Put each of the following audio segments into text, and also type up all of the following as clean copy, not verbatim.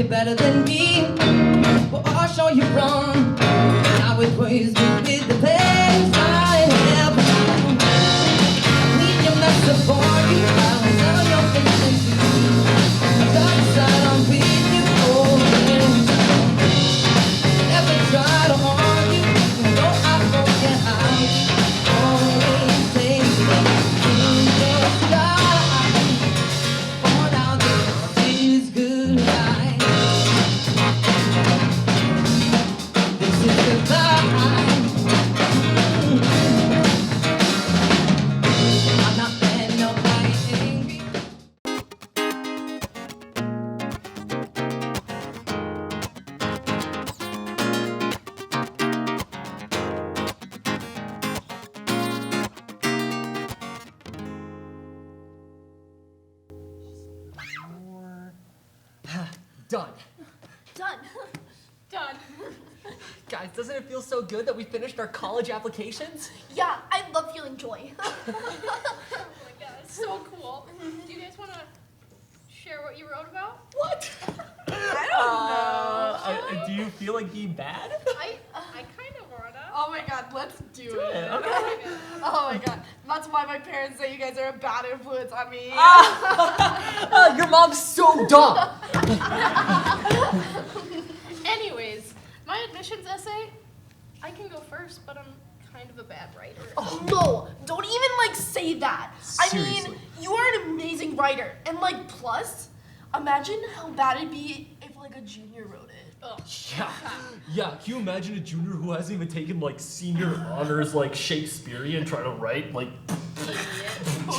you're better than me. Well, I'll show you wrong. I will praise you with the best I have. Need your message for you. I will tell your patience to you. Dark side, I'm with you. Oh, yeah. Never try to harm you. No, I won't get out. Always take it in your stride. For now, this is goodbye. This is goodbye. I'm not letting nobody angry. Done. Done. Done. Guys, doesn't it feel so good that we finished our college applications? Yeah, I love feeling joy. Oh my god, it's so cool. Do you guys want to share what you wrote about? What? I don't know. Do you feel like being bad? I kind of wanna. Oh my god, let's do it. Okay. Oh my god, that's why my parents say you guys are a bad influence on me. Your mom's so dumb. Anyways, my admissions essay, I can go first, but I'm kind of a bad writer. Oh, no, don't even say that. Seriously. I mean, you are an amazing writer. And plus, imagine how bad it'd be if a junior wrote it. Ugh. Yeah. Can you imagine a junior who hasn't even taken senior honors Shakespearean trying to write Idiot.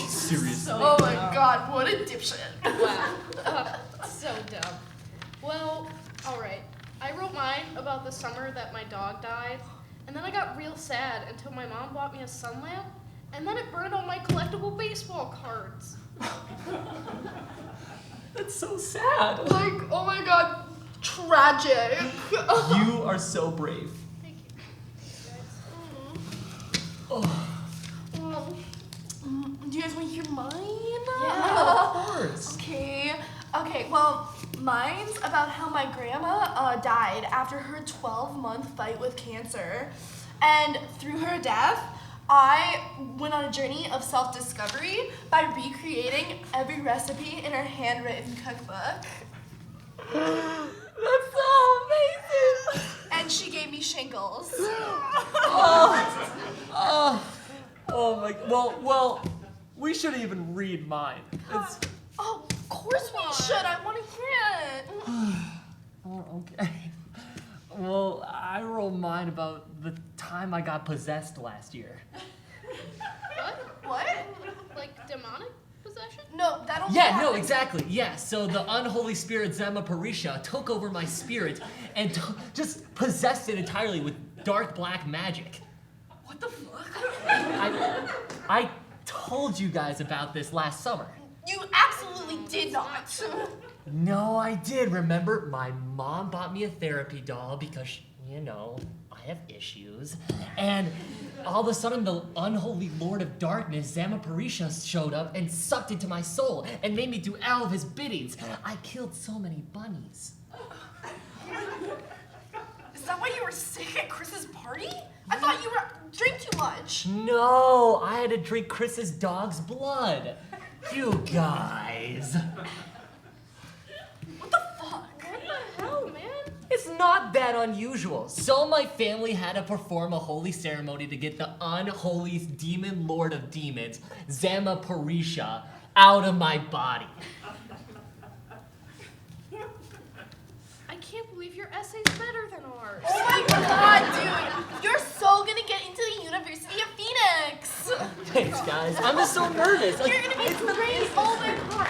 seriously? Oh my god, what a dipshit. Wow. So dumb. Well, alright. I wrote mine about the summer that my dog died, and then I got real sad until my mom bought me a sun lamp, and then it burned all my collectible baseball cards. That's so sad. Oh my god, tragic. You are so brave. Thank you. Do you guys want to hear mine? Yeah, of course. Okay, well, mine's about how my grandma died after her 12-month fight with cancer. And through her death, I went on a journey of self-discovery by recreating every recipe in her handwritten cookbook. That's so amazing. And she gave me shingles. Oh my. Well, we shouldn't even read mine. It's. Oh, of course we should. I want to hear it. Oh, okay. Well, I wrote mine about the time I got possessed last year. What? What? Like demonic possession? No, that'll Yeah, no, exactly. Yeah, so the unholy spirit Zama Parisha took over my spirit and just possessed it entirely with dark black magic. What the fuck? I told you guys about this last summer. You absolutely did not. No, I did. Remember, my mom bought me a therapy doll because, I have issues. And all of a sudden, the unholy lord of darkness, Zamaparisha, showed up and sucked into my soul and made me do all of his biddings. I killed so many bunnies. Is that why you were sick at Chris's party? I thought you drank too much. No, I had to drink Chris's dog's blood. You guys. What the fuck? What the hell, man? It's not that unusual. So my family had to perform a holy ceremony to get the unholy demon lord of demons, Zamaparisha, out of my body. I can't believe your essay's better than ours. Oh my god, dude. You're so gonna get into the University of Phoenix. Thanks, guys. I'm just so nervous. You're gonna be great. Oh my god.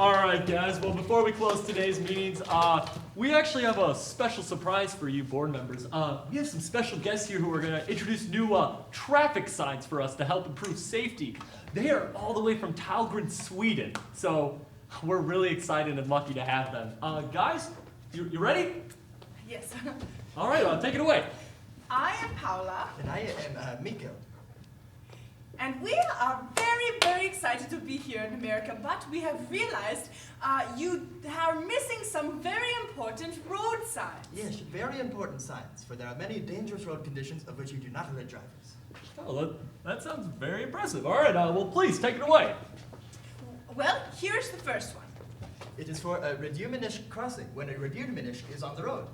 All right, guys. Well, before we close today's meetings, we actually have a special surprise for you board members. We have some special guests here who are going to introduce new traffic signs for us to help improve safety. They are all the way from Talgren, Sweden. So we're really excited and lucky to have them. Guys, you ready? Yes. All right, take it away. I am Paula, And I am Mikael. and we are very, very excited to be here in America, but we have realized you are missing some very important road signs. Yes, very important signs, for there are many dangerous road conditions of which you do not alert drivers. Oh, that sounds very impressive. All right, well, please take it away. Well, here's the first one. It is for a Reduminish crossing, when a Reduminish is on the road.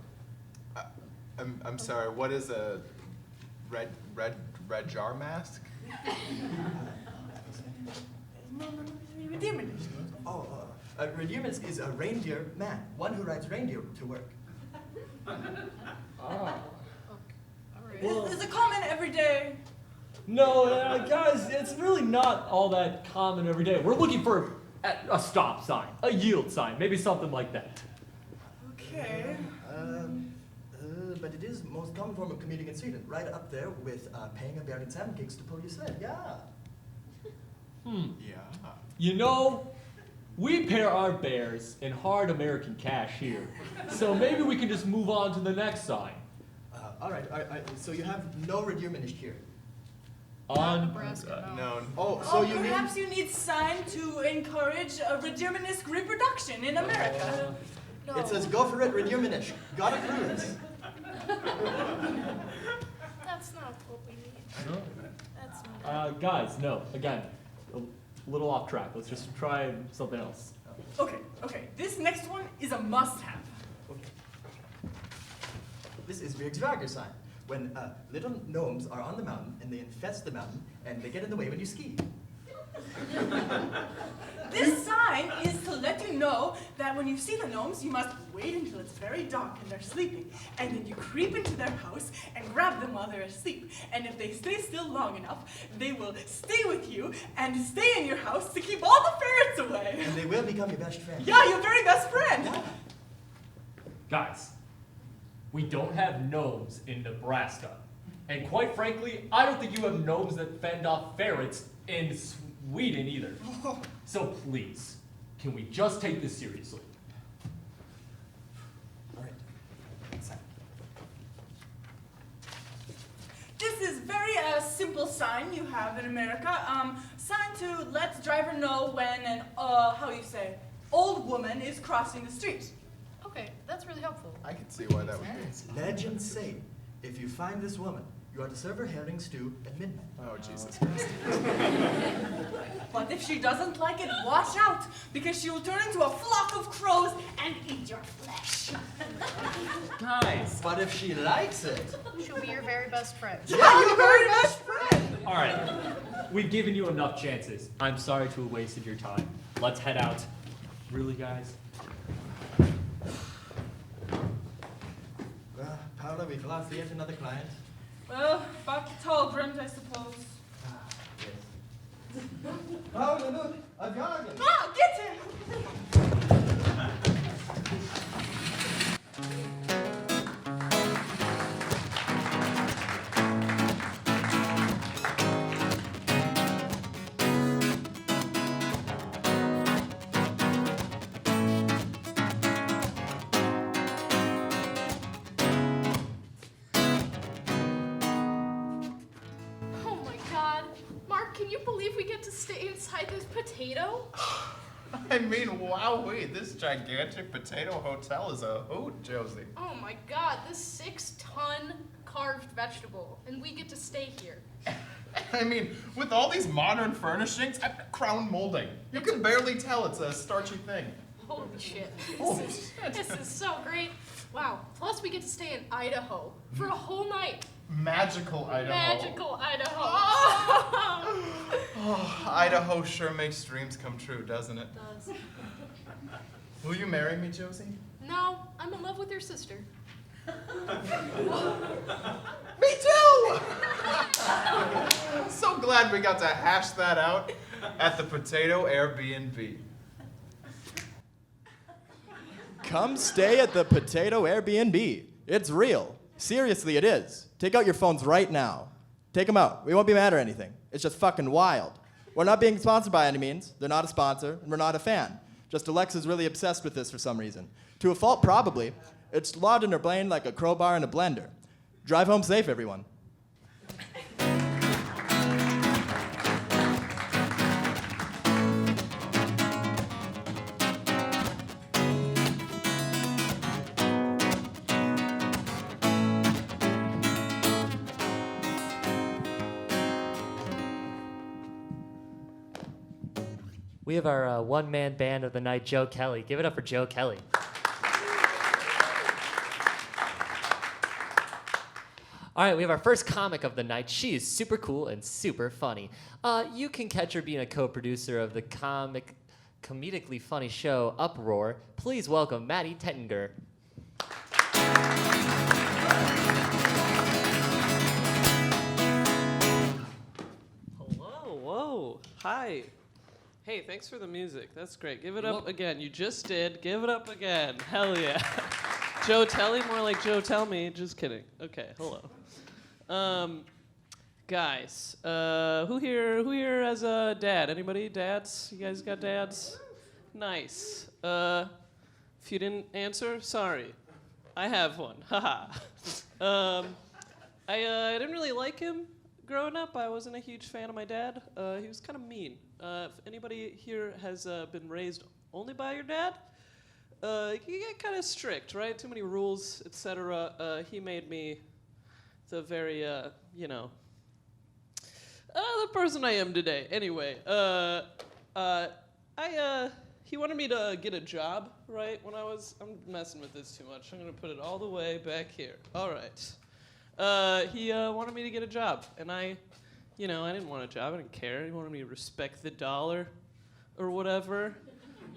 I'm sorry, what is a red jar mask? No, Reduminish. A Reduminish is a reindeer man, one who rides reindeer to work. It's a common everyday. No, guys, it's really not all that common every day. We're looking for a stop sign, a yield sign, maybe something like that. Okay. But it is most common form of commuting in Sweden, right up there with paying a bear in salmon gigs to pull your sled. Yeah. Yeah. You know, we pair our bears in hard American cash here. So maybe we can just move on to the next sign. All right. So you have no Reduminish here. On Nebraska, no. No. Oh, so you need. Perhaps you need sign to encourage Reduminisk reproduction in America. No. It says go for it, Reduminish. Gotta cruise. That's not what we need. No? That's not it. Guys, no. Again, a little off track. Let's just try something else. Okay. This next one is a must-have. This is Riksvägar sign. When little gnomes are on the mountain and they infest the mountain and they get in the way when you ski. This sign is to let you know that when you see the gnomes, you must wait until it's very dark and they're sleeping, and then you creep into their house and grab them while they're asleep. And if they stay still long enough, they will stay with you and stay in your house to keep all the ferrets away. And they will become your best friend. Yeah, your very best friend. Guys, we don't have gnomes in Nebraska. And quite frankly, I don't think you have gnomes that fend off ferrets in Sweden either. So please, can we just take this seriously? All right. Sign. This is very simple sign you have in America. Sign to let driver know when an, old woman is crossing the street. Okay, that's really helpful. I can see why that would be. Legends say, if you find this woman, you are to serve her herring stew at midnight. Oh, Jesus Christ. But if she doesn't like it, watch out, because she will turn into a flock of crows and eat your flesh. Guys! But if she likes it, She'll be your very best friend. Yeah, your very best friend. All right, we've given you enough chances. I'm sorry to have wasted your time. Let's head out. Really, guys? well, Paula, we've lost yet another client. Well, back to Talgren, I suppose. Yes. Paula, look, a garden. Ah, get him! Oh my god. Mark, can you believe we get to stay inside this potato? I mean, wowee, this gigantic potato hotel is a hoot, Josie. Oh my god, this 6-ton carved vegetable. And we get to stay here. I mean, with all these modern furnishings, crown molding. You can barely tell it's a starchy thing. Holy shit. Holy This is so great. Wow. Plus we get to stay in Idaho for a whole night. Magical Idaho. Magical Idaho. Oh, Idaho sure makes dreams come true, doesn't it? Does. Will you marry me, Josie? No, I'm in love with your sister. Me too! So glad we got to hash that out at the Potato Airbnb. Come stay at the Potato Airbnb. It's real. Seriously, it is. Take out your phones right now. Take them out. We won't be mad or anything. It's just fucking wild. We're not being sponsored by any means. They're not a sponsor, and we're not a fan. Just Alexa's really obsessed with this for some reason. To a fault, probably. It's lodged in her brain like a crowbar in a blender. Drive home safe, everyone. We have our one-man band of the night, Joe Kelly. Give it up for Joe Kelly. All right, we have our first comic of the night. She is super cool and super funny. You can catch her being a co-producer of the comedically funny show Uproar. Please welcome Maddie Tettinger. Hello, whoa, hi. Hey, thanks for the music. That's great. Give it up again. You just did. Give it up again. Hell yeah. Joe Telly, more like Joe Tell Me. Just kidding. Okay, hello. Guys, who here has a dad? Anybody? Dads? You guys got dads? Nice. If you didn't answer, sorry. I have one. Haha. I didn't really like him growing up. I wasn't a huge fan of my dad. He was kind of mean. If anybody here has been raised only by your dad, you get kind of strict, right? Too many rules, etc. He made me the very, the person I am today. Anyway, he wanted me to get a job, right? I'm messing with this too much. I'm gonna put it all the way back here. All right. He wanted me to get a job, and I didn't want a job. I didn't care. He wanted me to respect the dollar or whatever.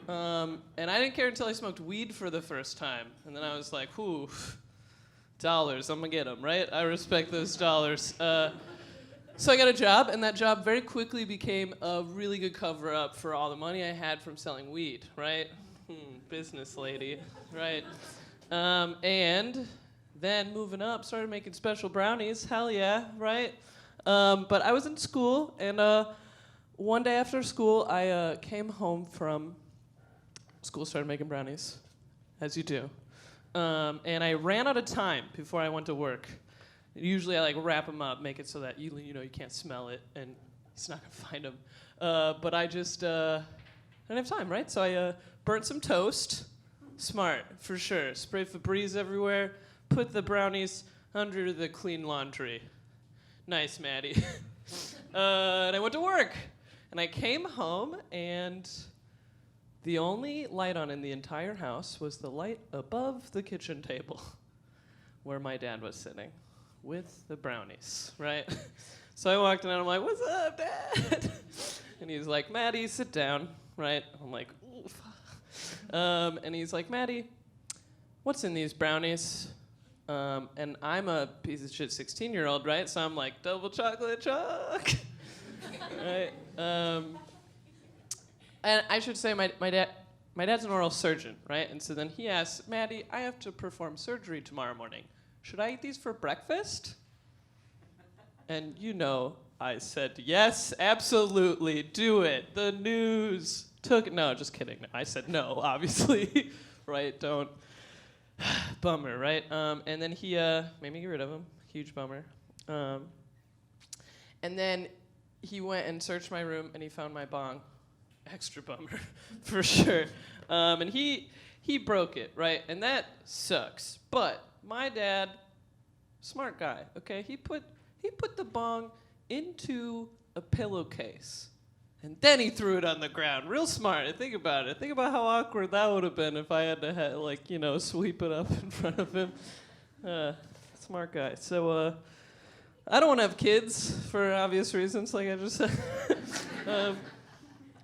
And I didn't care until I smoked weed for the first time. And then I was like, whew, dollars, I'm going to get them, right? I respect those dollars. So I got a job, and that job very quickly became a really good cover-up for all the money I had from selling weed, right? Business lady, right? And then moving up, started making special brownies. Hell yeah, right? But I was in school, and one day after school, I came home from school, started making brownies, as you do. And I ran out of time before I went to work. Usually I wrap them up, make it so that you can't smell it, and he's not gonna find them. But I just didn't have time, right? So I burnt some toast. Smart, for sure. Spray Febreze everywhere. Put the brownies under the clean laundry. Nice, Maddie. And I went to work. And I came home, and the only light on in the entire house was the light above the kitchen table where my dad was sitting with the brownies, right? So I walked in, and I'm like, what's up, Dad? And he's like, Maddie, sit down, right? I'm like, oof. And he's like, Maddie, what's in these brownies? And I'm a piece of shit 16-year-old, right? So I'm like, double chocolate chalk, right? And I should say my dad's an oral surgeon, right? And so then he asks, Maddie, I have to perform surgery tomorrow morning. Should I eat these for breakfast? And I said, yes, absolutely, do it. The news took, no, just kidding. I said no, obviously, right? Don't. Bummer, right? And then he made me get rid of him. Huge bummer. And then he went and searched my room, and he found my bong. Extra bummer, for sure. And he broke it, right? And that sucks. But my dad, smart guy, okay? He put the bong into a pillowcase. And then he threw it on the ground. Real smart. Think about it. Think about how awkward that would have been if I had to, sweep it up in front of him. Smart guy. So, I don't want to have kids for obvious reasons, like I just said.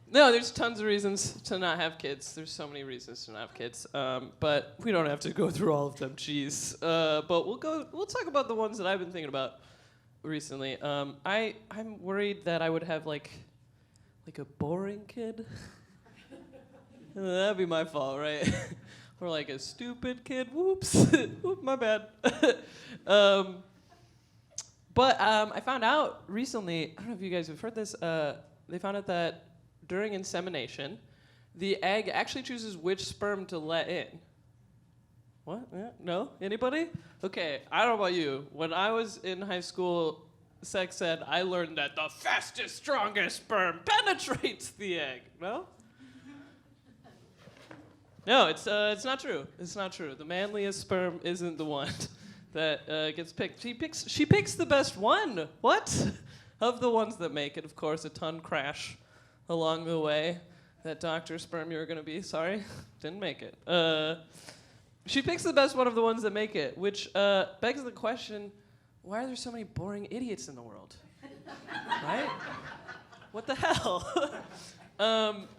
No, there's tons of reasons to not have kids. There's so many reasons to not have kids. But we don't have to go through all of them. Jeez. But we'll talk about the ones that I've been thinking about recently. I'm worried that I would have like a boring kid. That'd be my fault, right? or like a stupid kid. Whoops, Oop, my bad. But I found out recently, I don't know if you guys have heard this, they found out that during insemination, the egg actually chooses which sperm to let in. What? Yeah? No? Anybody? Okay, I don't know about you. When I was in high school, sex ed, I learned that the fastest, strongest sperm penetrates the egg. No? No, it's not true. It's not true. The manliest sperm isn't the one that gets picked. She picks the best one. What? Of the ones that make it, of course, a ton crash along the way. That Dr. Sperm you were gonna be, sorry, didn't make it. She picks the best one of the ones that make it, which begs the question, why are there so many boring idiots in the world? Right? What the hell?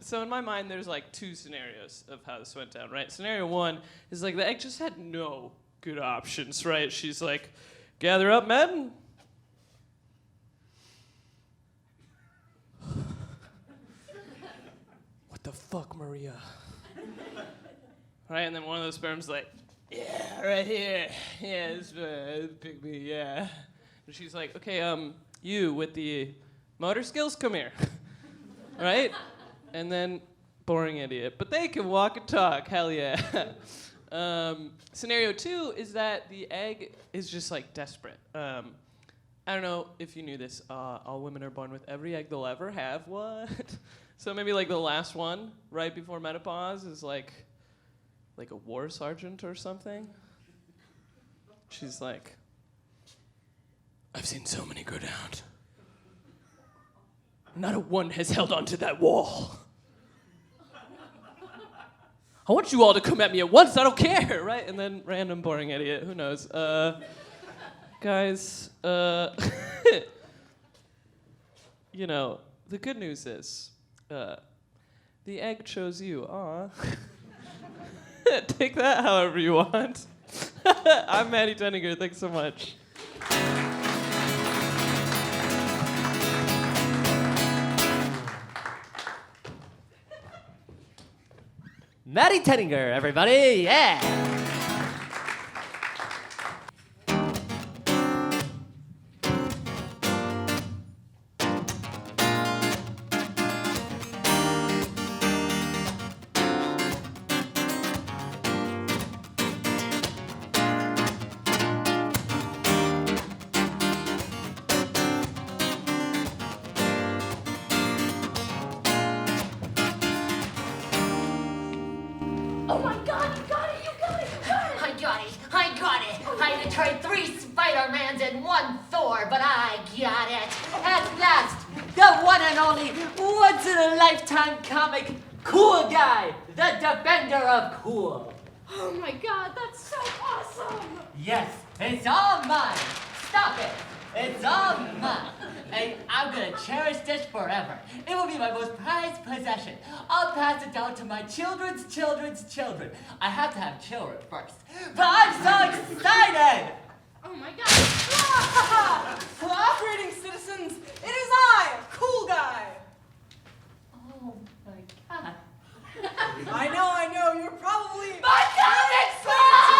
So in my mind, there's like two scenarios of how this went down, right? Scenario one is like the egg just had no good options, right? She's like, gather up, men. What the fuck, Maria? Right, and then one of those sperms like, yeah, right here. Yeah, this pick me, yeah. And she's like, okay, you with the motor skills, come here. Right? And then, boring idiot. But they can walk and talk, hell yeah. Scenario two is that the egg is just like desperate. I don't know if you knew this. All women are born with every egg they'll ever have. What? So maybe like the last one, right before menopause, is like a war sergeant or something. She's like, I've seen so many go down. Not a one has held onto that wall. I want you all to come at me at once, I don't care, right? And then random boring idiot, who knows? Guys, you know, the good news is, the egg chose you, aw. Take that however you want. I'm Maddie Tenninger, thanks so much. Maddie Tenninger, everybody, yeah! Oh my god, you got it, you got it, you got it! I got it! I had to trade 3 Spider-Mans and 1 Thor, but I got it! At last, the one and only, once-in-a-lifetime comic cool guy, the defender of cool! Oh my god, that's so awesome! Yes, it's all mine! Stop it! It's all mine! And I'm gonna cherish this forever. It will be my most prized possession. I'll pass it down to my children's children's children. I have to have children first. But I'm so excited! Oh my god! Cooperating citizens, it is I, Cool Guy. Oh my god. I know, you're probably... My comic book!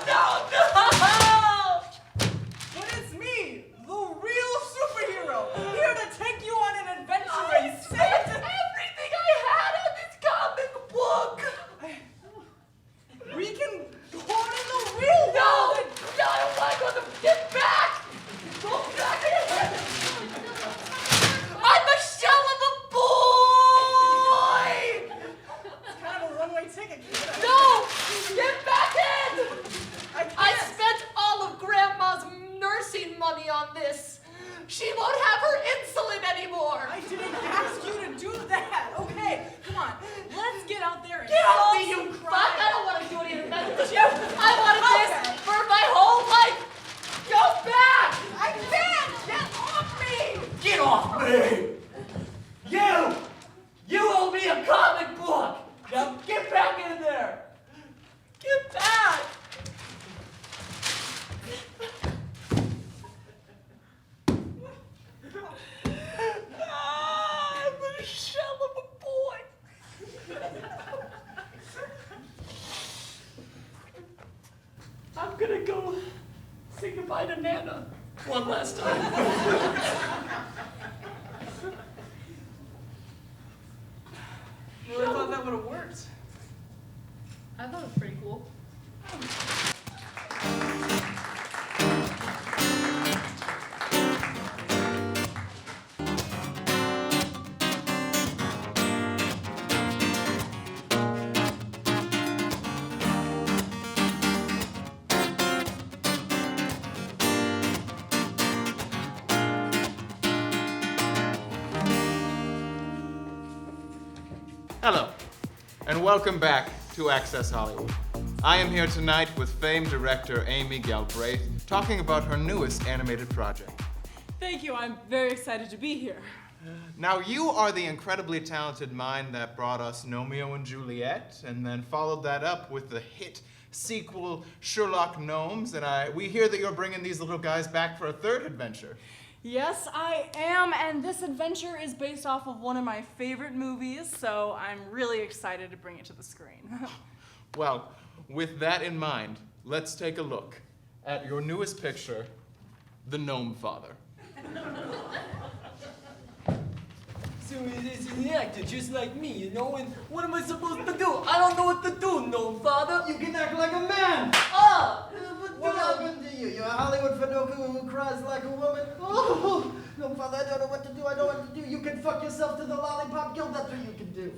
No! But it's me, the real superhero, here to take you on an adventure where you Spent everything I had on this comic book! We can go on in the real world. No, I don't want to go to get back! Go back here! I'm a shell of a boy! It's kind of a one-way ticket. No! Get back in! I can't. I spent all of Grandma's nursing money on this. She won't have her insulin anymore. I didn't ask you to do that. Okay, come on. Let's get out there and Get off solve me, you some fuck! crime. I don't want to do anything with you. I wanted this for my whole life. Go back! I can't. Get off me. Get off me! You owe me a comic book. Now get back in there. Get back! I'm a shell of a boy. bye to Nana one last time. Well, I thought that would have worked. I thought it was pretty cool. Hello, and welcome back to Access Hollywood. I am here tonight with famed director Amy Galbraith, talking about her newest animated project. Thank you. I'm very excited to be here. Now, you are the incredibly talented mind that brought us Romeo and Juliet, and then followed that up with the hit sequel Sherlock Gnomes, and we hear that you're bringing these little guys back for a third adventure. Yes, I am, and this adventure is based off of one of my favorite movies, so I'm really excited to bring it to the screen. Well, with that in mind, let's take a look at your newest picture, The Gnome Father. So it is an actor just like me, you know, and what am I supposed to do? I don't know what to do, no father. You can act like a man! Oh! What happened to you? You're a Hollywood Finoku who cries like a woman? Oh, no, Father, I don't know what to do. I don't know what to do. You can fuck yourself to the Lollipop Guild. That's what you can do.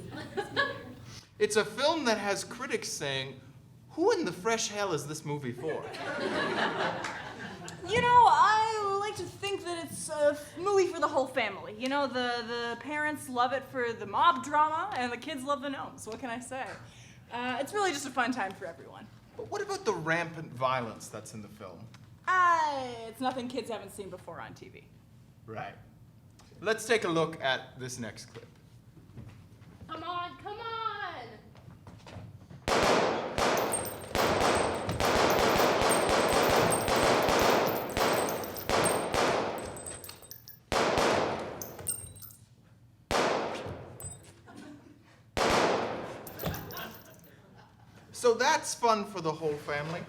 It's a film that has critics saying, who in the fresh hell is this movie for? You know, I like to think that it's a movie for the whole family. You know, the parents love it for the mob drama, and the kids love the gnomes. What can I say? It's really just a fun time for everyone. But what about the rampant violence that's in the film? It's nothing kids haven't seen before on TV. Right. Let's take a look at this next clip. Come on, come on! So that's fun for the whole family?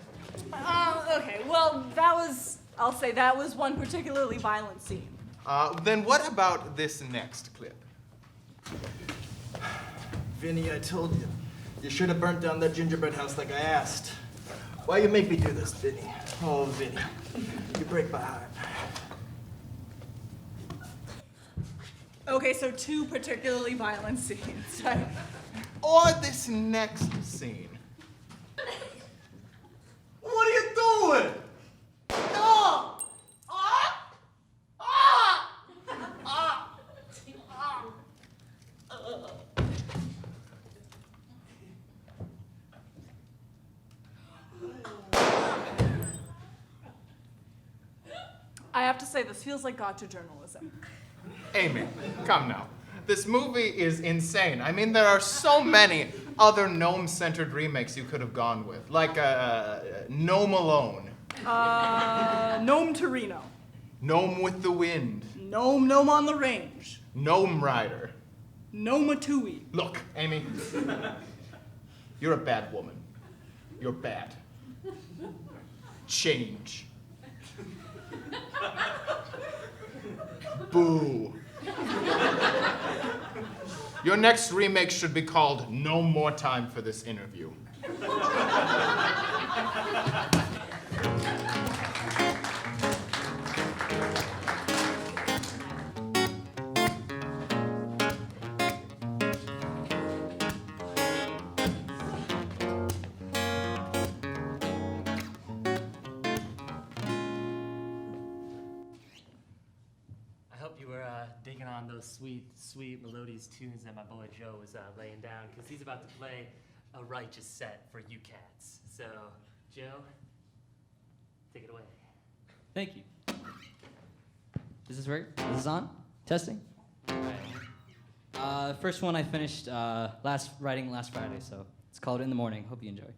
Okay, well, I'll say that was one particularly violent scene. Then what about this next clip? Vinny, I told you. You should have burnt down that gingerbread house like I asked. Why you make me do this, Vinny? Oh, Vinny. You break my heart. Okay, so two particularly violent scenes. Or this next scene. What are you doing? No! I have to say, this feels like gotcha journalism. Amy, come now. This movie is insane. I mean, there are so many other gnome-centered remakes you could have gone with, like Gnome Alone, Gnome Torino. Gnome with the Wind, Gnome on the Range. Gnome Rider. Gnome-a-tooie. Look, Amy, you're a bad woman. You're bad. Change. Boo. Your next remake should be called No More Time for This Interview. I hope you were digging on those sweet, sweet melodious tunes that my boy Joe was laying down, because he's about to play a righteous set for you cats. So, Joe, take it away. Thank you. Is this right? Is this on? Testing? Alright. First one I finished writing last Friday, so it's called In the Morning. Hope you enjoy.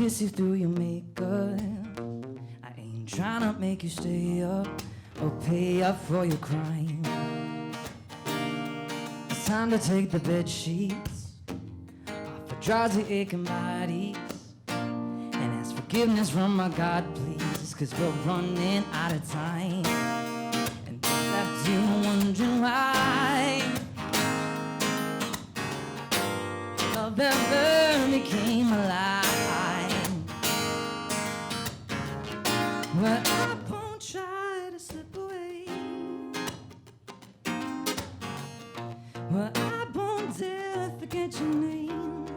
kiss you through your makeup. I ain't trying to make you stay up or pay up for your crime. It's time to take the bed sheets off a drowsy aching bodies and ask forgiveness from my God, please, 'cause we're running out of time. And I left you wondering why love ever became alive. But I won't try to slip away. But I won't dare forget your name.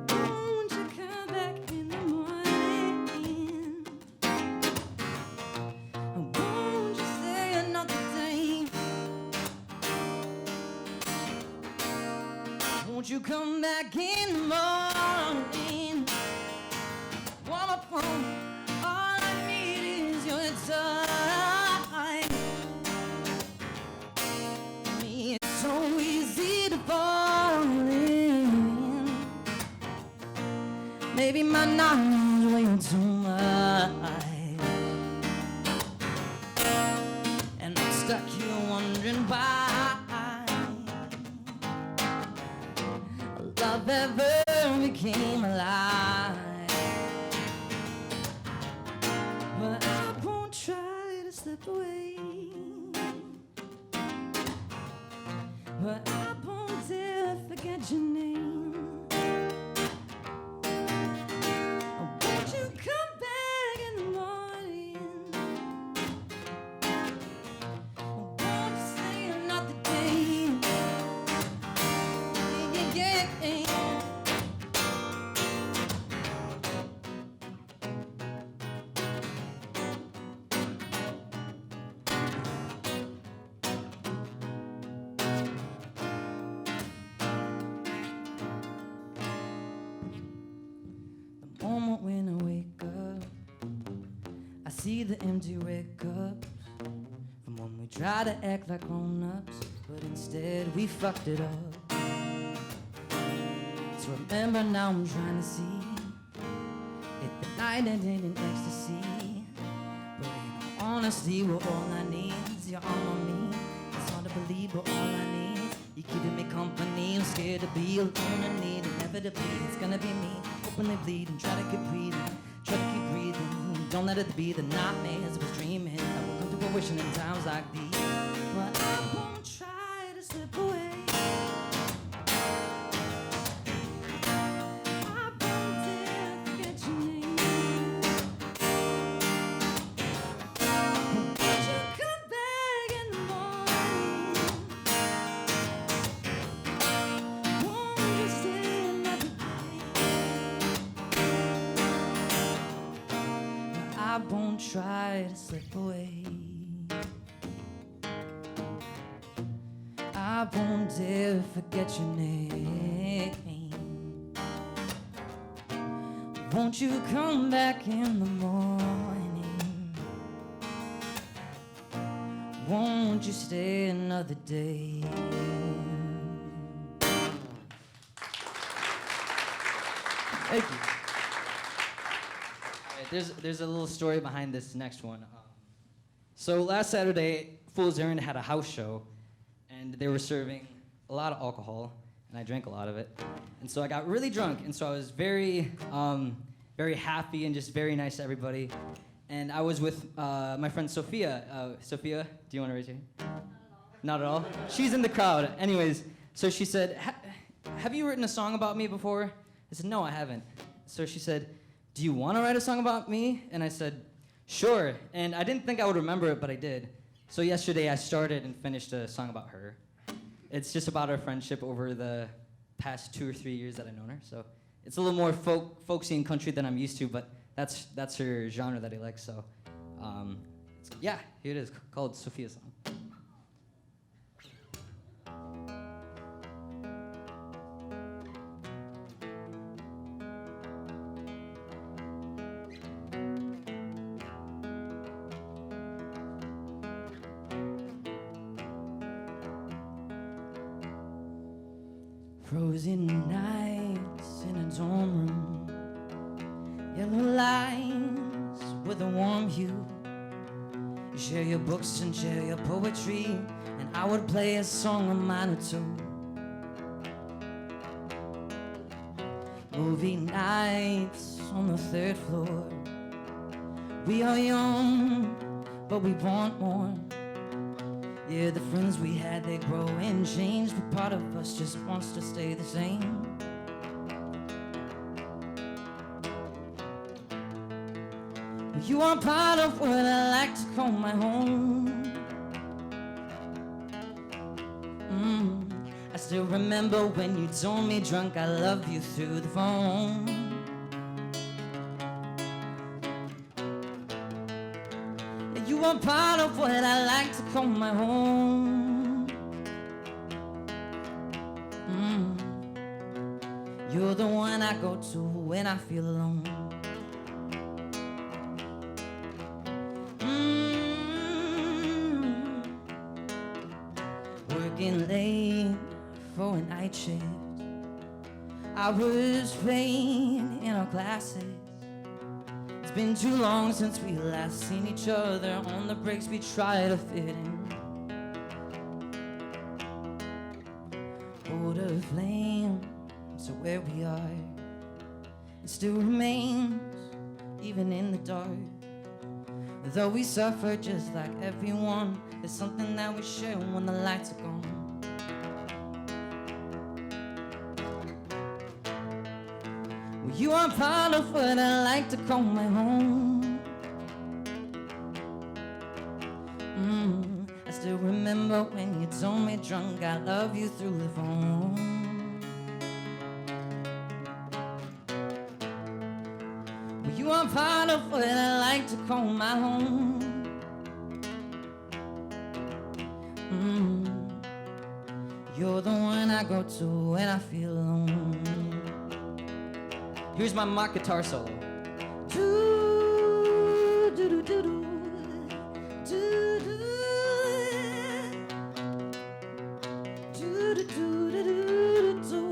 Won't you come back in the morning? Won't you stay another day? Won't you come back in the morning? While I'm home, all I need is your time. Me, it's so easy to fall in. Maybe my knowledge way too much, and I'm stuck here wondering why love ever became alive. But I won't try to slip away. But I won't dare forget your name. Won't you come back in the morning? Won't you stay another day? Yeah, yeah, yeah. The moment when I wake up, I see the empty red cups from when we try to act like grown-ups, but instead we fucked it up. So remember now I'm trying to see if the night ended in ecstasy. But in all honesty, we're all I need is your arm on me. It's hard to believe, but all I need you keeping me company. I'm scared to be alone and need inevitably it's gonna be me. Openly bleed and try to keep breathing, try to keep breathing. Don't let it be the nightmares we're dreaming that will come to fruition in times like these. But I won't try to slip away. I won't dare forget your name. Won't you come back in the morning? Won't you stay another day? I won't try to slip away. I won't dare forget your name. Won't you come back in the morning? Won't you stay another day? Thank you. All right, there's a little story behind this next one. So last Saturday, Fool's Errand had a house show, and they were serving a lot of alcohol, and I drank a lot of it. And so I got really drunk, and so I was very happy and just very nice to everybody. And I was with my friend Sophia. Sophia, do you want to raise your hand? Not at all. She's in the crowd. Anyways, so she said, have you written a song about me before? I said, no, I haven't. So she said, do you want to write a song about me? And I said, sure. And I didn't think I would remember it, but I did. So yesterday I started and finished a song about her. It's just about our friendship over the past 2 or 3 years that I've known her. So it's a little more folksy and country than I'm used to, but that's her genre that I like. So yeah, here it is, called Sophia's Song. Frozen nights in a dorm room. Yellow lights with a warm hue. You share your books and share your poetry, and I would play a song of mine or two. Movie nights on the third floor. We are young, but we want more. Yeah, the friends we had, they grow and change, but part of us just wants to stay the same. You are part of what I like to call my home. I still remember when you told me drunk I love you through the phone. You are part of what I like to call my home. You're the one I go to when I feel alone. Working late for a night shift. I was paying in our classes. It's been too long since we last seen each other. On the breaks we try to fit in. Hold a flame to where we are. It still remains even in the dark. Though we suffer just like everyone, there's something that we share when the lights are gone. Well, you are part of what I like to call my home. I still remember when you told me drunk I love you through the phone. Well, you are part of what I like to call my home. You're the one I go to when I feel alone. Here's my mock guitar solo. Do, do, do, do, do. Do, do. Do, do, do, do, do, do.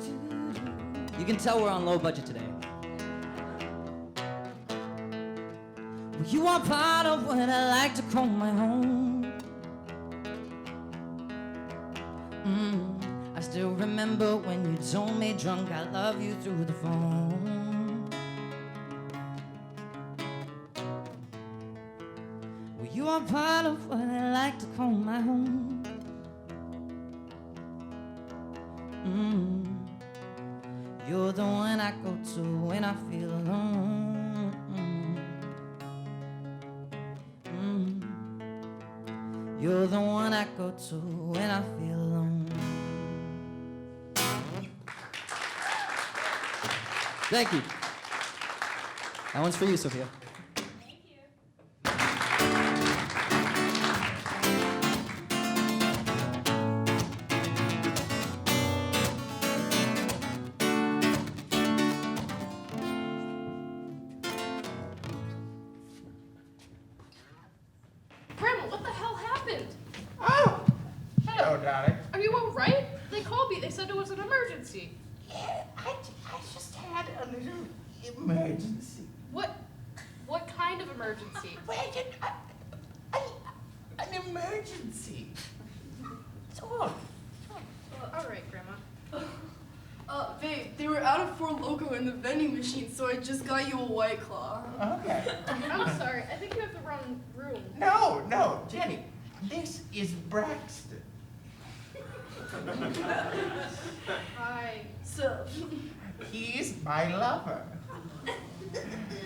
Do. You can tell we're on low budget today. Well, you are part of what I like to call my home. I still remember when you told me drunk I love you through the phone. Well, you are part of what I like to call my home. You're the one I go to when I feel alone. You're the one I go to when I feel alone. Thank you. That one's for you, Sophia. Grandma, what the hell happened? Oh! Hello, darling. Are you all right? They called me. They said it was an emergency. Yeah, I just had a little emergency. What kind of emergency? An emergency. It's all. All right, Grandma. Babe, they were out of 4 Loko in the vending machine, so I just got you a White Claw. Okay. I'm sorry. I think you have the wrong room. No, Jenny. This is Braxton. Hi. So, He's my lover.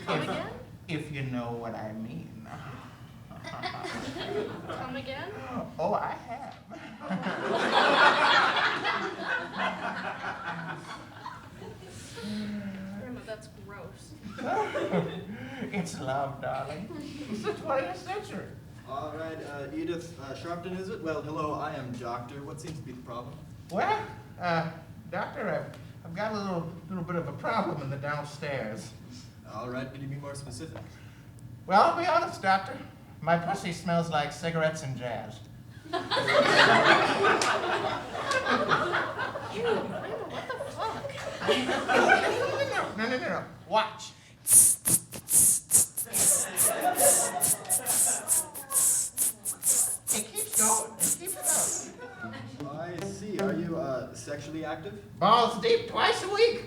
Come again? If you know what I mean. Come again? Oh, I have. Grandma, that's gross. It's love, darling. It's the 20th century. All right, Edith Sharpton, is it? Well, hello, I am Doctor. What seems to be the problem? Well, Doctor, I've got a little bit of a problem in the downstairs. All right, can you be more specific? Well, I'll be honest, Doctor. My pussy smells like cigarettes and jazz. Grandma, what No. Watch. It keeps going. It keeps going. I see. Are you sexually active? Balls deep twice a week.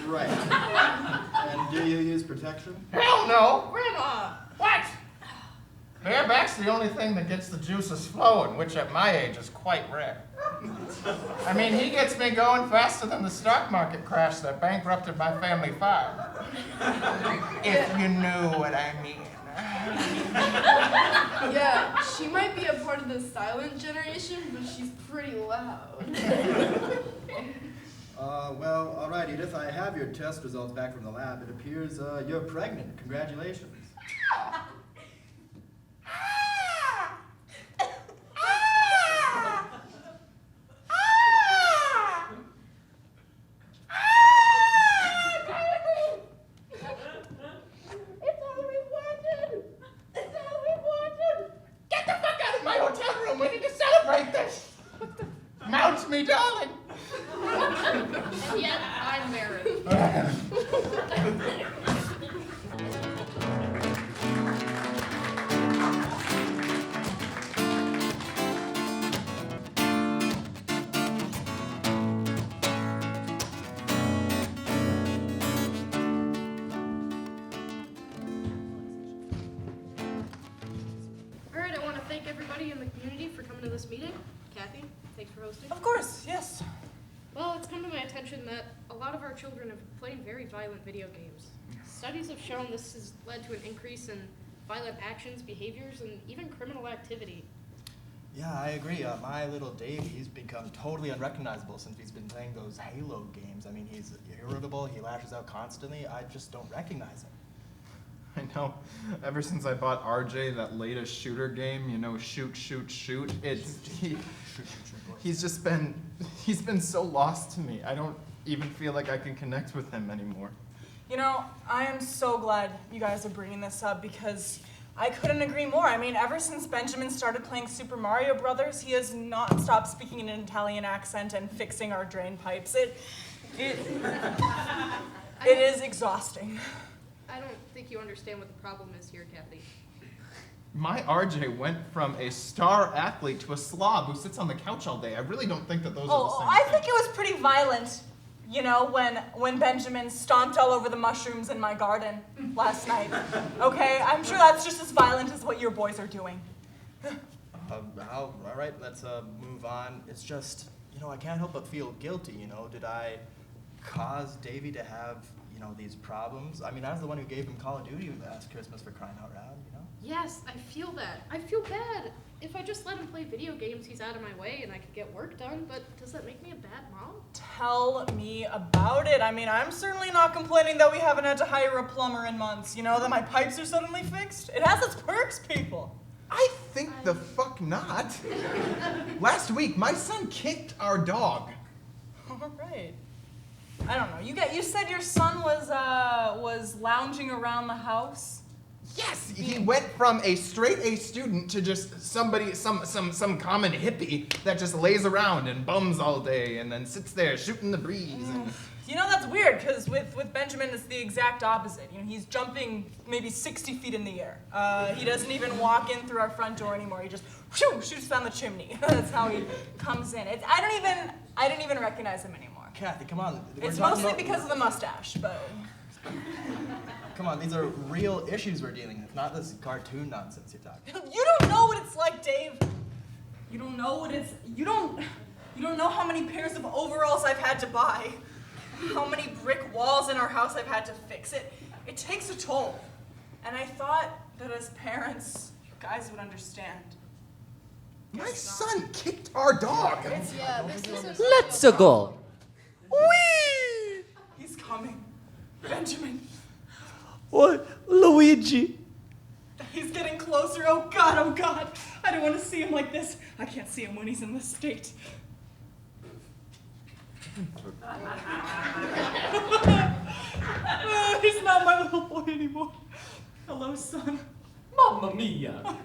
Right. And do you use protection? Hell no. Grandma. What? Bareback's the only thing that gets the juices flowing, which at my age is quite rare. I mean, he gets me going faster than the stock market crash that bankrupted my family farm. If you knew what I mean. Yeah, she might be a part of the silent generation, but she's pretty loud. Well, all right, Edith. I have your test results back from the lab. It appears you're pregnant. Congratulations. Get the fuck out of my hotel room. We need to celebrate this. Mount me, darling. And yet, I'm married. Alright, I want to thank everybody in the community for coming to this meeting. Kathy, thanks for hosting. Of course, yes. Well, it's come to my attention that a lot of our children have been playing very violent video games. Studies have shown this has led to an increase in violent actions, behaviors, and even criminal activity. Yeah, I agree. My little Dave, he's become totally unrecognizable since he's been playing those Halo games. I mean, he's irritable, he lashes out constantly. I just don't recognize him. I know. Ever since I bought RJ that latest shooter game, you know, shoot, he's been so lost to me. I don't even feel like I can connect with him anymore. You know, I am so glad you guys are bringing this up because I couldn't agree more. I mean, ever since Benjamin started playing Super Mario Brothers, he has not stopped speaking in an Italian accent and fixing our drain pipes. It is exhausting. I don't think you understand what the problem is here, Kathy. My RJ went from a star athlete to a slob who sits on the couch all day. I really don't think that those are the same I thing. think it was pretty violent, you know, when Benjamin stomped all over the mushrooms in my garden last night. Okay, I'm sure that's just as violent as what your boys are doing. All right, let's move on. It's just, you know, I can't help but feel guilty, you know. Did I cause Davey to have, you know, these problems? I mean, I was the one who gave him Call of Duty last Christmas, for crying out loud, you know? Yes, I feel that. I feel bad. If I just let him play video games, he's out of my way and I could get work done, but does that make me a bad mom? Tell me about it. I mean, I'm certainly not complaining that we haven't had to hire a plumber in months, you know, that my pipes are suddenly fixed. It has its perks, people. I think the fuck not. Last week, my son kicked our dog. All right. I don't know. You said your son was lounging around the house? Yes, he went from a straight A student to just somebody, some common hippie that just lays around and bums all day and then sits there shooting the breeze. And You know, that's weird, because with Benjamin, it's the exact opposite. You know, he's jumping maybe 60 feet in the air. He doesn't even walk in through our front door anymore. He just shoots down the chimney. That's how he comes in. I didn't even recognize him anymore. Kathy, come on. It's mostly because of the mustache, but... Come on, these are real issues we're dealing with, not this cartoon nonsense you're talking. You don't know what it's like, Dave. You don't know what it's... You don't know how many pairs of overalls I've had to buy. How many brick walls in our house I've had to fix. It takes a toll. And I thought that as parents, you guys would understand. my son kicked our dog. Let's go. Whee! He's coming. Benjamin. What? Luigi. He's getting closer. Oh God, oh God. I don't want to see him like this. I can't see him when he's in this state. He's not my little boy anymore. Hello, son. Mamma mia.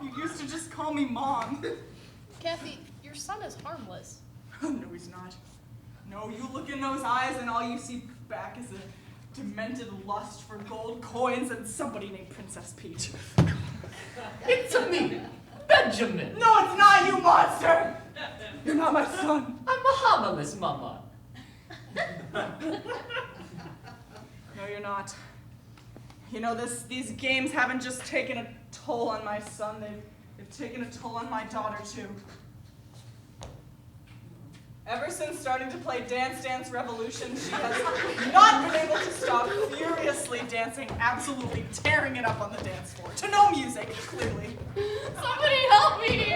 You used to just call me Mom. Kathy, your son is harmless. Oh, no, he's not. No, you look in those eyes and all you see back is a demented lust for gold coins and somebody named Princess Peach. It's me, Benjamin. No, it's not, you monster! You're not my son. I'm Bahamas, Mama. No, you're not. You know, these games haven't just taken a toll on my son, they've taken a toll on my daughter, too. Ever since starting to play Dance Dance Revolution, she has not been able to stop furiously dancing, absolutely tearing it up on the dance floor. To no music, clearly. Somebody help me!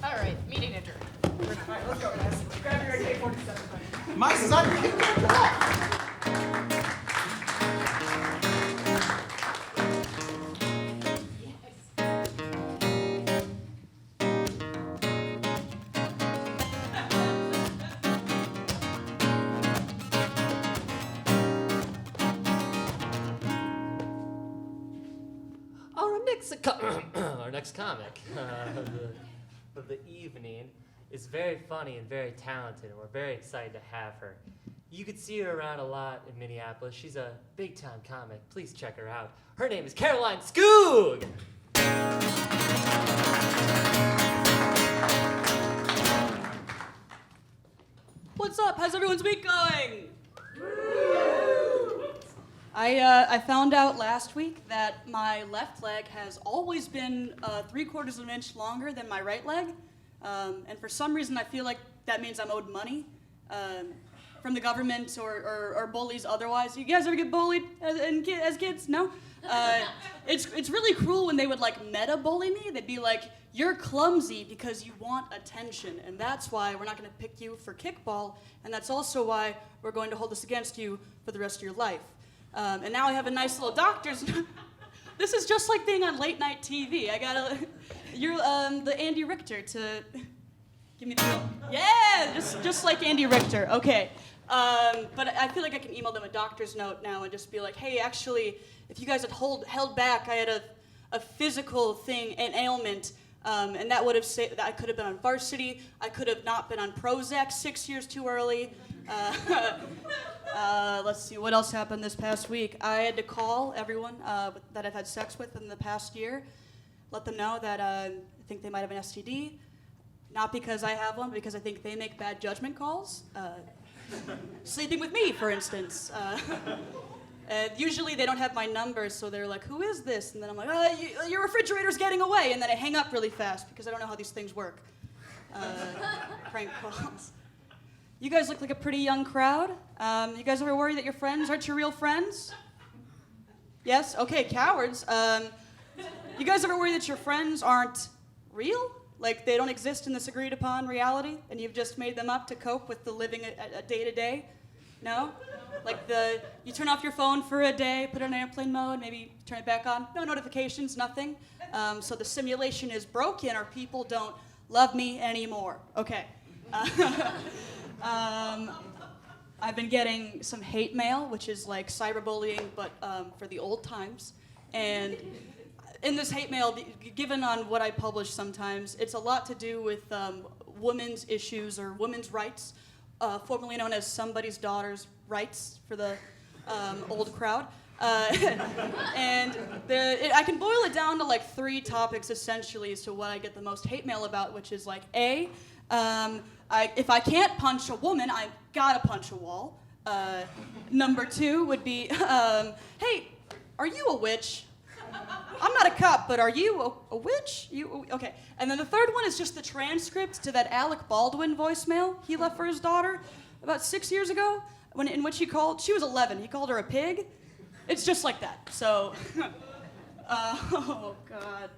All right, meeting adjourned. All right, let's go, guys. Grab your AK-47 gun. My son kicked her off. Our next comic of the evening is very funny and very talented, and we're very excited to have her. You could see her around a lot in Minneapolis. She's a big-time comic. Please check her out. Her name is Caroline Skoog! What's up? How's everyone's week going? I found out last week that my left leg has always been 3/4 of an inch longer than my right leg. And for some reason, I feel like that means I'm owed money from the government or bullies otherwise. You guys ever get bullied as kids? No? It's really cruel when they would like meta bully me. They'd be like, you're clumsy because you want attention, and that's why we're not going to pick you for kickball, and that's also why we're going to hold this against you for the rest of your life. And now I have a nice little doctor's. This is just like being on late night TV. You're the Andy Richter to give me the. Yeah, just like Andy Richter. Okay. But I feel like I can email them a doctor's note now and just be like, hey, actually, if you guys had held back, I had a physical thing, an ailment, and that would have saved. I could have been on varsity. I could have not been on Prozac 6 years too early. Let's see, what else happened this past week? I had to call everyone that I've had sex with in the past year, let them know that I think they might have an STD. Not because I have one, but because I think they make bad judgment calls. Sleeping with me, for instance. Usually they don't have my number, so they're like, who is this? And then I'm like, your refrigerator's getting away. And then I hang up really fast because I don't know how these things work. Prank calls. You guys look like a pretty young crowd. You guys ever worry that your friends aren't your real friends? Yes? Okay, cowards. You guys ever worry that your friends aren't real? Like they don't exist in this agreed upon reality and you've just made them up to cope with the living a day-to-day? No? Like you turn off your phone for a day, put it on airplane mode, maybe turn it back on, no notifications, nothing. So the simulation is broken or people don't love me anymore. Okay. I've been getting some hate mail, which is like cyberbullying, but for the old times. And in this hate mail, given on what I publish sometimes, it's a lot to do with women's issues or women's rights, formerly known as somebody's daughter's rights for the old crowd. And I can boil it down to like 3 topics essentially as to what I get the most hate mail about, which is like A, if I can't punch a woman, I've got to punch a wall. Number 2 would be, hey, are you a witch? I'm not a cop, but are you a witch? Okay. And then the 3rd one is just the transcript to that Alec Baldwin voicemail he left for his daughter about 6 years ago, in which she was 11, he called her a pig. It's just like that. So, oh God.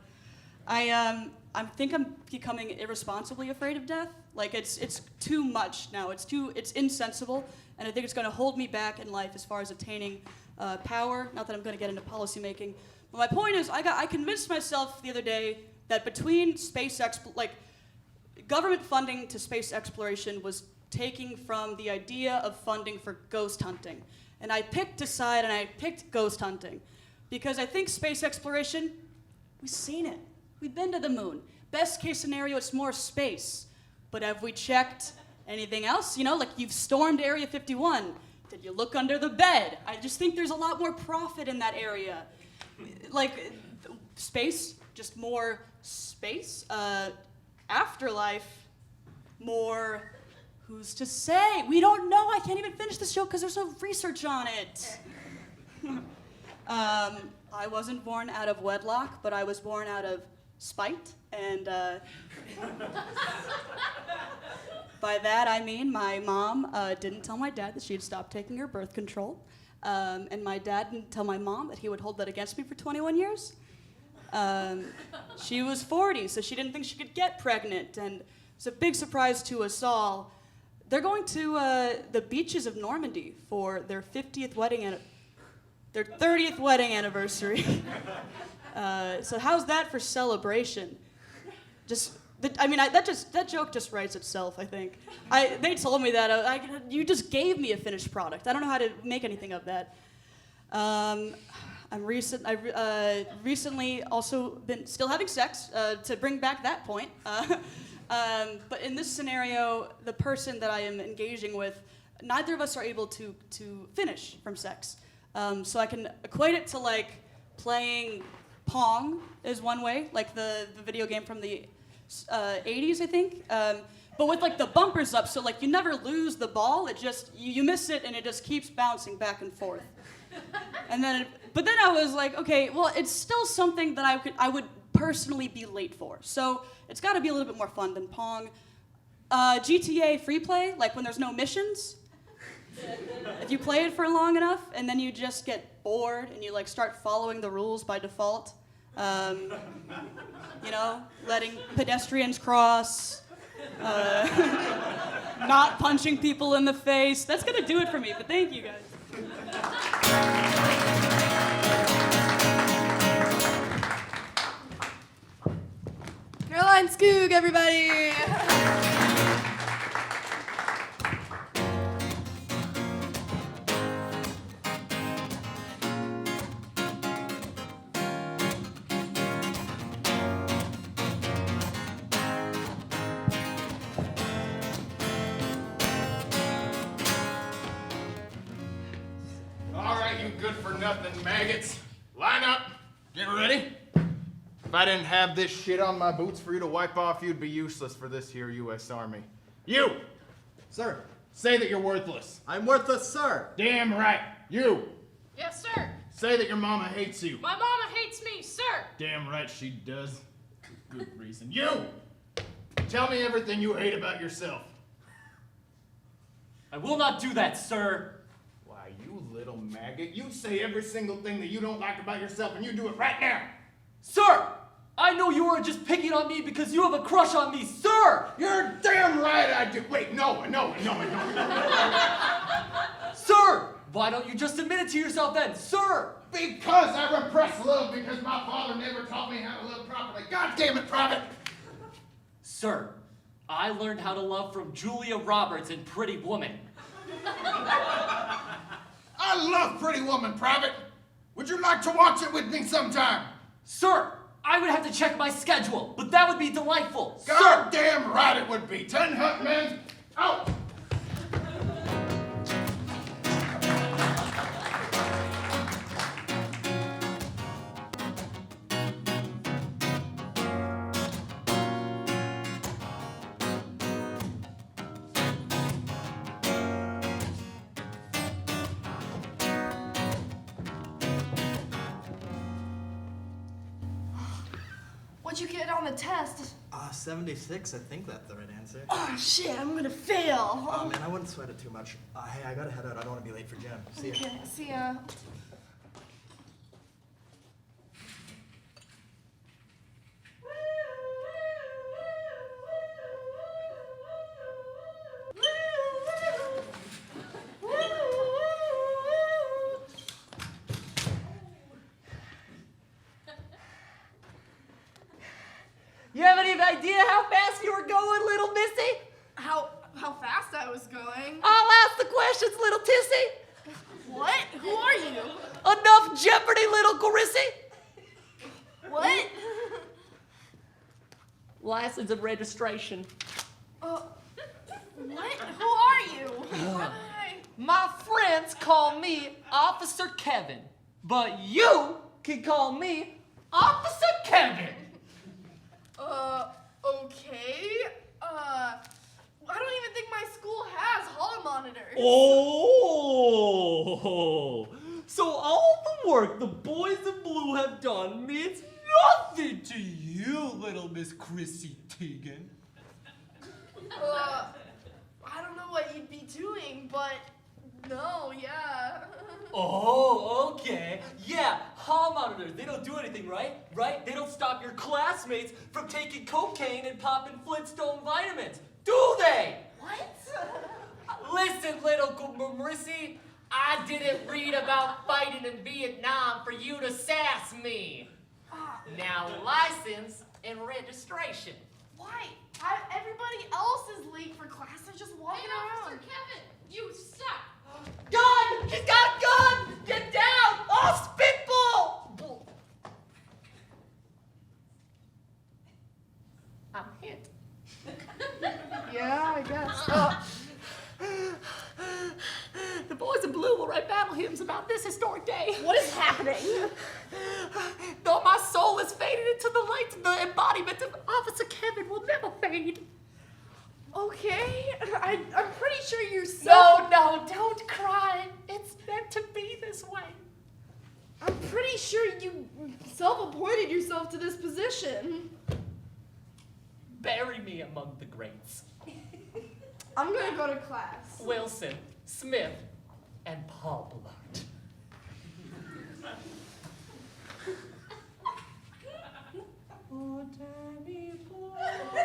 I think I'm becoming irresponsibly afraid of death. Like it's too much now. It's insensible, and I think it's going to hold me back in life as far as attaining power. Not that I'm going to get into policy making, but my point is, I convinced myself the other day that between government funding to space exploration was taking from the idea of funding for ghost hunting, and I picked a side, and I picked ghost hunting, because I think space exploration, we've seen it. We've been to the moon. Best case scenario, it's more space. But have we checked Anything else? Like you've stormed Area 51. Did you look under the bed? I just think there's a lot more profit in that area. Like, space, just more space. Afterlife, more, who's to say? We don't know. I can't even finish this show because there's no research on it. I wasn't born out of wedlock, but I was born out of spite, and by that I mean my mom didn't tell my dad that she had stopped taking her birth control, and my dad didn't tell my mom that he would hold that against me for 21 years. She was 40, so she didn't think she could get pregnant, and it's a big surprise to us all. They're going to the beaches of Normandy for their 50th wedding their 30th wedding anniversary. So how's that for celebration? That joke just writes itself, I think. They told me that. You just gave me a finished product. I don't know how to make anything of that. I've recently also been still having sex, to bring back that point. But in this scenario, the person that I am engaging with, neither of us are able to finish from sex. So I can equate it to like playing Pong is one way, like the video game from the 80s, I think. But with like the bumpers up, so like you never lose the ball. It just you miss it and it just keeps bouncing back and forth. But then I was like, okay, well, it's still something that I would personally be late for. So it's got to be a little bit more fun than Pong. GTA free play, like when there's no missions. If you play it for long enough and then you just get bored and you like start following the rules by default, letting pedestrians cross, not punching people in the face. That's gonna do it for me, but thank you guys. Caroline Skoog, everybody. All right, you good-for-nothing maggots. Line up. Get ready. If I didn't have this shit on my boots for you to wipe off, you'd be useless for this here U.S. Army. You! Sir. Say that you're worthless. I'm worthless, sir. Damn right. You! Yes, sir. Say that your mama hates you. My mama hates me, sir. Damn right she does. Good reason. You! Tell me everything you hate about yourself. I will not do that, sir. Why, you little maggot. You say every single thing that you don't like about yourself, and you do it right now. Sir! I know you are just picking on me because you have a crush on me, sir! You're damn right I do. Wait, no. Sir! Why don't you just admit it to yourself then, sir? Because I repress love because my father never taught me how to love properly. God damn it, Private! Sir, I learned how to love from Julia Roberts in Pretty Woman. I love Pretty Woman, Private. Would you like to watch it with me sometime? Sir, I would have to check my schedule, but that would be delightful. God damn right it would be. 10 hunt men, out! What'd you get on the test? 76, I think that's the right answer. Oh shit, I'm gonna fail. Oh man, I wouldn't sweat it too much. Hey, I gotta head out. I don't want to be late for gym. See ya. Okay, see ya. You have any idea how fast you were going, little missy? How fast I was going? I'll ask the questions, little tissy. What? Who are you? Enough Jeopardy, little Grissy. What? License and registration. What? My friends call me Officer Kevin, but you can call me Officer Kevin. Okay. I don't even think my school has hall monitors. Oh, so all the work the boys in blue have done means nothing to you, little Miss Chrissy Teigen. I don't know what you'd be doing, but no, yeah. Oh, okay. Yeah, hall monitors. They don't do anything, right? Right? They don't stop your classmates from taking cocaine and popping Flintstone vitamins, do they? What? Listen, little Marissy, I didn't read about fighting in Vietnam for you to sass me. Now, license and registration. Why? Everybody else is late for class. They're just walking around. Kevin, you suck. Gun! He's got a gun! Get down! Oh, spitball! I'm hit. Yeah, I guess. The boys in blue will write battle hymns about this historic day. What is happening? Though my soul is faded into the light, the embodiment of Officer Kevin will never fade. Okay, I'm pretty sure you're so... No, don't cry. It's meant to be this way. I'm pretty sure you self-appointed yourself to this position. Bury me among the greats. I'm gonna go to class. Wilson, Smith, and Paul Blart. Oh, Danny boy, the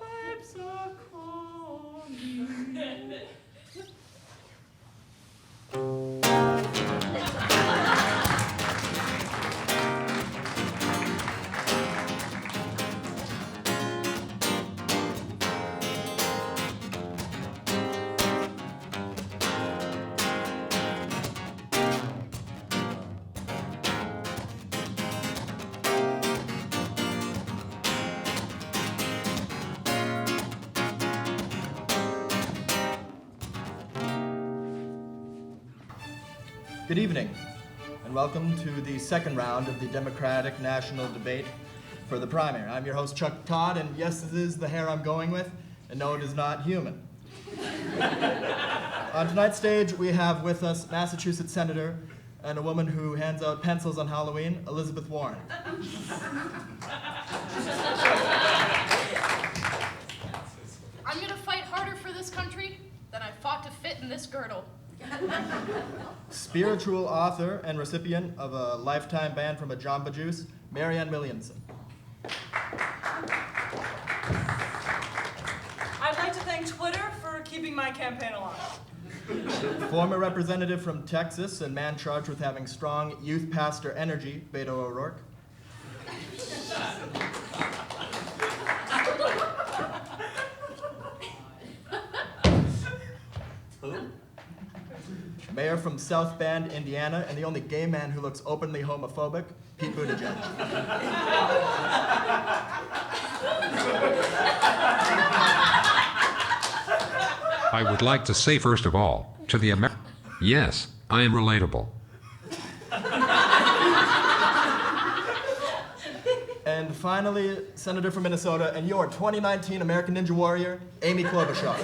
pipes are calling. Good evening, and welcome to the second round of the Democratic National Debate for the primary. I'm your host, Chuck Todd, and yes, this is the hair I'm going with, and no, it is not human. On tonight's stage, we have with us Massachusetts Senator and a woman who hands out pencils on Halloween, Elizabeth Warren. I'm gonna fight harder for this country than I fought to fit in this girdle. Spiritual author and recipient of a lifetime ban from a Jamba Juice, Marianne Williamson. I'd like to thank Twitter for keeping my campaign alive. Former representative from Texas and man charged with having strong youth pastor energy, Beto O'Rourke. Who? Mayor from South Bend, Indiana, and the only gay man who looks openly homophobic, Pete Buttigieg. I would like to say first of all, to the yes, I am relatable. And finally, Senator from Minnesota and your 2019 American Ninja Warrior, Amy Klobuchar.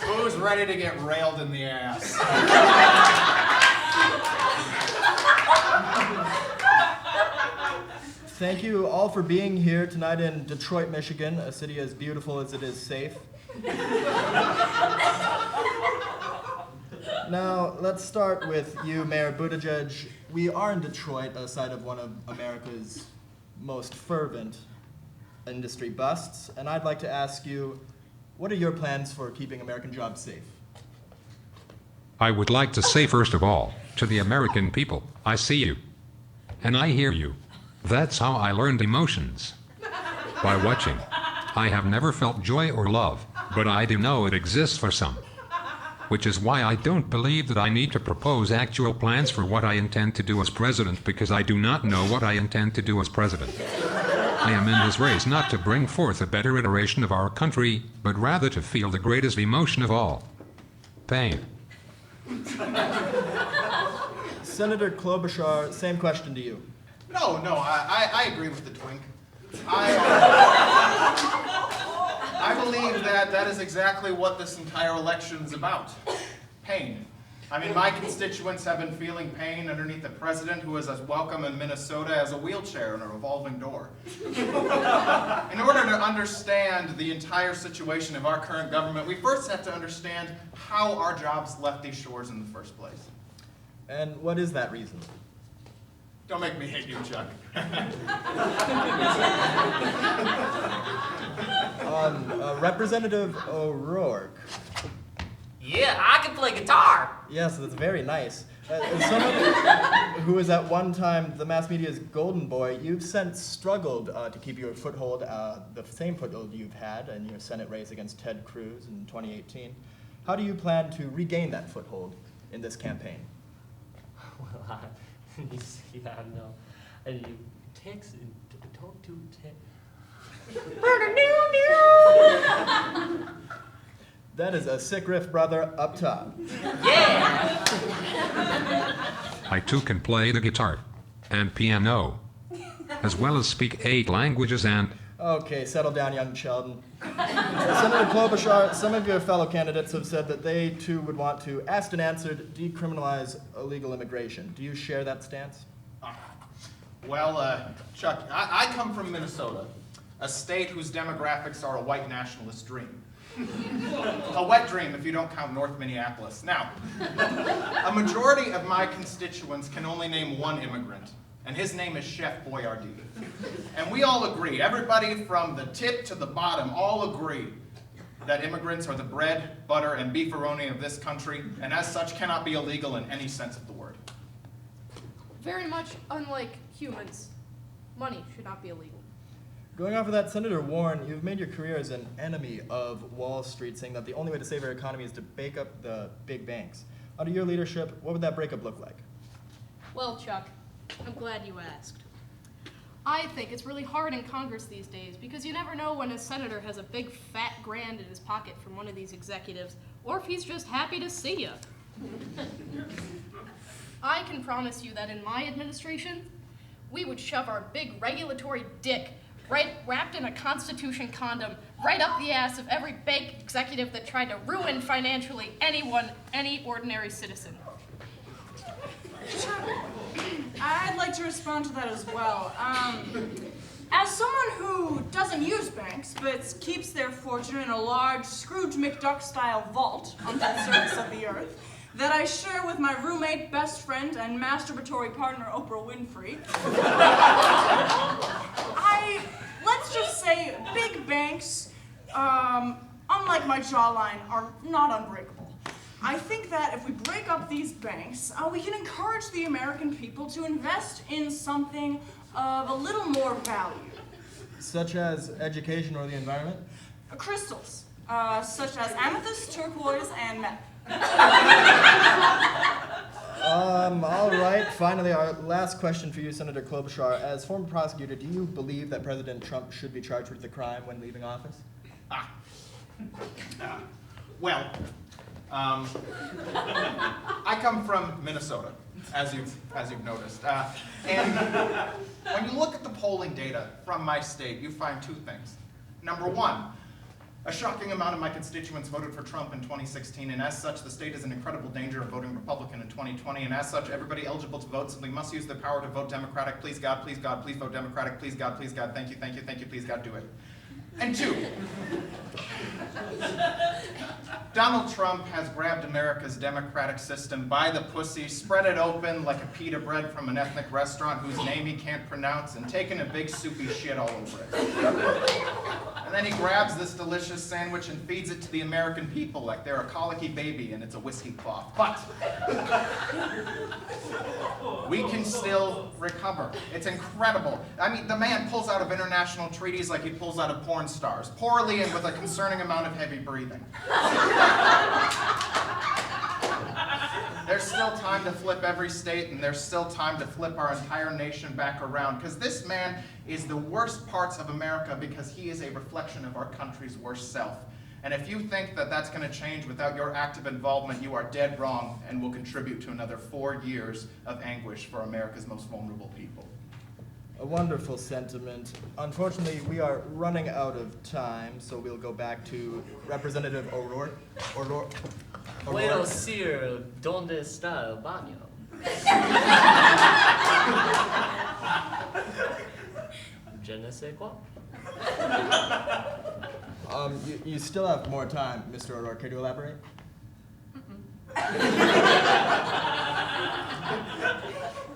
Who's ready to get railed in the ass? Thank you all for being here tonight in Detroit, Michigan, a city as beautiful as it is safe. Now, let's start with you, Mayor Buttigieg. We are in Detroit, a site of one of America's most fervent industry busts, and I'd like to ask you, what are your plans for keeping American jobs safe? I would like to say first of all, to the American people, I see you. And I hear you. That's how I learned emotions. By watching. I have never felt joy or love, but I do know it exists for some. Which is why I don't believe that I need to propose actual plans for what I intend to do as president, because I do not know what I intend to do as president. I am in this race not to bring forth a better iteration of our country, but rather to feel the greatest emotion of all. Pain. Senator Klobuchar, same question to you. No, I agree with the twink. I believe that is exactly what this entire election is about. Pain. I mean, my constituents have been feeling pain underneath a president who is as welcome in Minnesota as a wheelchair in a revolving door. In order to understand the entire situation of our current government, we first have to understand how our jobs left these shores in the first place. And what is that reason? Don't make me hate you, Chuck. Representative O'Rourke. Yeah, I can play guitar. Yes, that's very nice. As someone who was at one time the mass media's golden boy, you've since struggled to keep your foothold, the same foothold you've had in your Senate race against Ted Cruz in 2018. How do you plan to regain that foothold in this campaign? Well, you see, I don't know. And you text and talk to text. That is a sick riff, brother, up top. Yeah. I too can play the guitar and piano, as well as speak 8 languages and... Okay, settle down, young Sheldon. Senator Klobuchar, some of your fellow candidates have said that they too would want to, asked and answered, decriminalize illegal immigration. Do you share that stance? Well, Chuck, I come from Minnesota, a state whose demographics are a white nationalist dream. A wet dream if you don't count North Minneapolis. Now, a majority of my constituents can only name one immigrant, and his name is Chef Boyardee. And we all agree, everybody from the tip to the bottom all agree that immigrants are the bread, butter, and beefaroni of this country, and as such cannot be illegal in any sense of the word. Very much unlike humans, money should not be illegal. Going off of that, Senator Warren, you've made your career as an enemy of Wall Street, saying that the only way to save our economy is to break up the big banks. Under your leadership, what would that breakup look like? Well, Chuck, I'm glad you asked. I think it's really hard in Congress these days because you never know when a senator has a big fat grand in his pocket from one of these executives, or if he's just happy to see you. I can promise you that in my administration, we would shove our big regulatory dick wrapped in a Constitution condom right up the ass of every bank executive that tried to ruin financially any ordinary citizen. I'd like to respond to that as well. As someone who doesn't use banks, but keeps their fortune in a large Scrooge McDuck-style vault on the surface of the earth, that I share with my roommate, best friend, and masturbatory partner, Oprah Winfrey, let's just say big banks, unlike my jawline, are not unbreakable. I think that if we break up these banks, we can encourage the American people to invest in something of a little more value. Such as education or the environment? Crystals, such as amethyst, turquoise, and meth. All right. Finally, our last question for you, Senator Klobuchar. As former prosecutor, do you believe that President Trump should be charged with the crime when leaving office? Well, I come from Minnesota, as you've noticed. And when you look at the polling data from my state, you find 2 things. Number 1, a shocking amount of my constituents voted for Trump in 2016, and as such, the state is in incredible danger of voting Republican in 2020, and as such, everybody eligible to vote simply must use their power to vote Democratic. Please God, please God, please vote Democratic. Please God, thank you, please God, do it. And 2, Donald Trump has grabbed America's democratic system by the pussy, spread it open like a pita bread from an ethnic restaurant whose name he can't pronounce, and taken a big soupy shit all over it. And then he grabs this delicious sandwich and feeds it to the American people like they're a colicky baby and it's a whiskey cloth. But we can still recover. It's incredible. I mean, the man pulls out of international treaties like he pulls out of porn stars, poorly and with a concerning amount of heavy breathing. There's still time to flip every state, and there's still time to flip our entire nation back around, because this man is the worst parts of America because he is a reflection of our country's worst self. And if you think that that's going to change without your active involvement, you are dead wrong and will contribute to another 4 years of anguish for America's most vulnerable people. A wonderful sentiment. Unfortunately, we are running out of time, so we'll go back to Representative O'Rourke. Bueno, sir, ¿dónde está el baño? Je ne sais quoi. You still have more time, Mr. O'Rourke. Could you elaborate?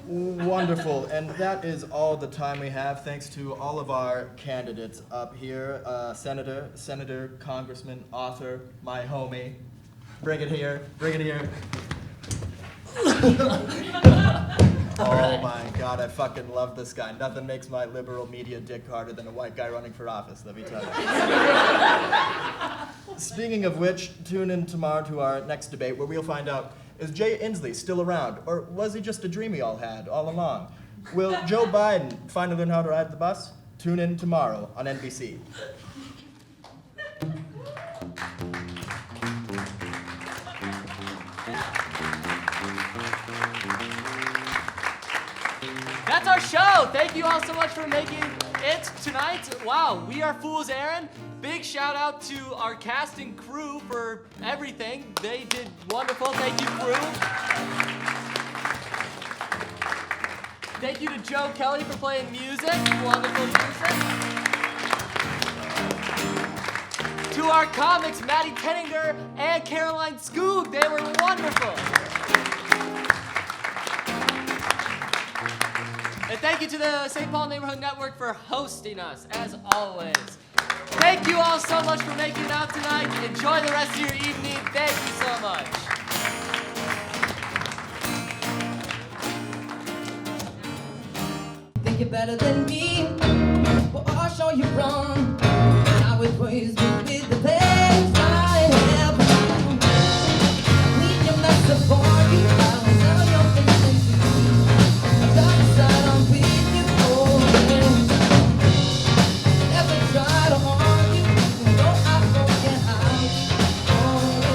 Wonderful, and that is all the time we have. Thanks to all of our candidates up here, Senator, Congressman, author, my homie. Bring it here, bring it here. Oh my God, I fucking love this guy. Nothing makes my liberal media dick harder than a white guy running for office, let me tell you. Speaking of which, tune in tomorrow to our next debate where we'll find out, is Jay Inslee still around, or was he just a dream we all had all along? Will Joe Biden finally learn how to ride the bus? Tune in tomorrow on NBC. That's our show. Thank you all so much for making it tonight. Wow, we are Fool's Errand. Big shout out to our cast and crew for everything. They did wonderful. Thank you, crew. Thank you to Joe Kelly for playing music. Wonderful music. To our comics, Maddie Tenninger and Caroline Skoog. They were wonderful. And thank you to the St. Paul Neighborhood Network for hosting us, as always. Thank you all so much for making it out tonight. Enjoy the rest of your evening. Thank you so much. Think you're better than me.